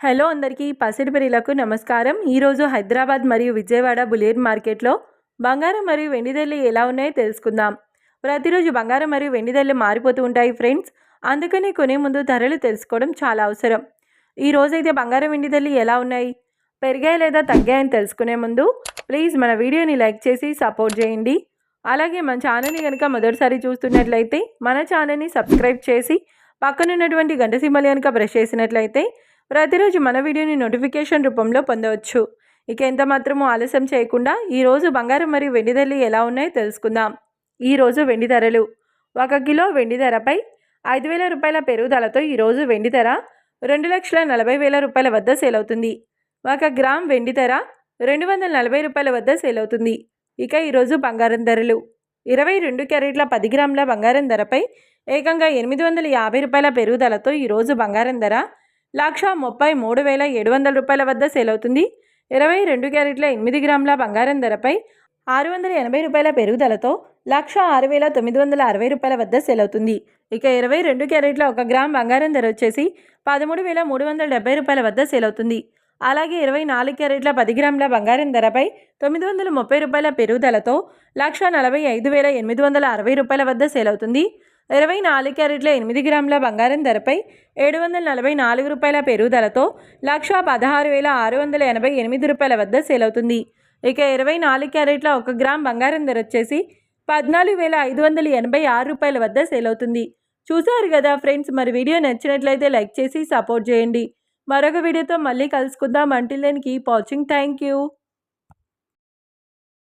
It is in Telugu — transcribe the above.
హలో అందరికీ పసిడిపిరిలకు నమస్కారం. ఈరోజు హైదరాబాద్ మరియు విజయవాడ బులియన్ మార్కెట్లో బంగారం మరియు వెండి ధరలు ఎలా ఉన్నాయో తెలుసుకుందాం. ప్రతిరోజు బంగారం మరియు వెండి ధరలు మారిపోతూ ఉంటాయి ఫ్రెండ్స్. అందుకని కొనే ముందు ధరలు తెలుసుకోవడం చాలా అవసరం. ఈ రోజైతే బంగారం వెండి ధరలు ఎలా ఉన్నాయి, పెరిగాయి లేదా తగ్గాయని తెలుసుకునే ముందు ప్లీజ్ మన వీడియోని లైక్ చేసి సపోర్ట్ చేయండి. అలాగే మన ఛానల్ని కనుక మొదటిసారి చూస్తున్నట్లయితే మన ఛానల్ని సబ్స్క్రైబ్ చేసి పక్కనున్నటువంటి గంట సింబల్ కనుక ప్రెస్ చేసినట్లయితే ప్రతిరోజు మన వీడియోని నోటిఫికేషన్ రూపంలో పొందవచ్చు. ఇక ఎంత మాత్రమూ ఆలస్యం చేయకుండా ఈరోజు బంగారం మరియు వెండి ధరలు ఎలా ఉన్నాయో తెలుసుకుందాం. ఈరోజు వెండి ధరలు: 1 కిలో వెండి ధరపై 5,000 రూపాయల పెరుగుదలతో ఈరోజు వెండి ధర 2,40,000 రూపాయల వద్ద సేల్ అవుతుంది. 1 గ్రామ్ వెండి ధర 240 రూపాయల వద్ద సేల్ అవుతుంది. ఇక ఈరోజు బంగారం ధరలు: 22 క్యారెట్ల 10 గ్రాముల బంగారం ధరపై ఏకంగా 850 రూపాయల పెరుగుదలతో ఈరోజు బంగారం ధర 1,33,700 రూపాయల వద్ద సేల్ అవుతుంది. 22 క్యారెట్ల 8 గ్రాముల బంగారం ధరపై 680 రూపాయల పెరుగుదలతో 1,06,960 రూపాయల వద్ద సేల్ అవుతుంది. ఇక 22 క్యారెట్ల 1 గ్రామ్ బంగారం ధర వచ్చేసి 13,370 రూపాయల వద్ద సేల్ అవుతుంది. అలాగే 24 క్యారెట్ల 10 గ్రాముల బంగారం ధరపై 930 రూపాయల పెరుగుదలతో 1,45,860 రూపాయల వద్ద సేల్ అవుతుంది. 24 క్యారెట్ల 8 గ్రాముల బంగారం ధరపై 744 రూపాయల పెరుగుదలతో 1,16,688 రూపాయల వద్ద సేల్ అవుతుంది. ఇక 24 క్యారెట్ల 1 గ్రామ్ బంగారం ధర వచ్చేసి 14,586 రూపాయల వద్ద సేల్ అవుతుంది. చూసారు కదా ఫ్రెండ్స్, మరి వీడియో నచ్చినట్లయితే లైక్ చేసి సపోర్ట్ చేయండి. మరొక వీడియోతో మళ్ళీ కలుసుకుందాం. Until then keep watching. Thank you.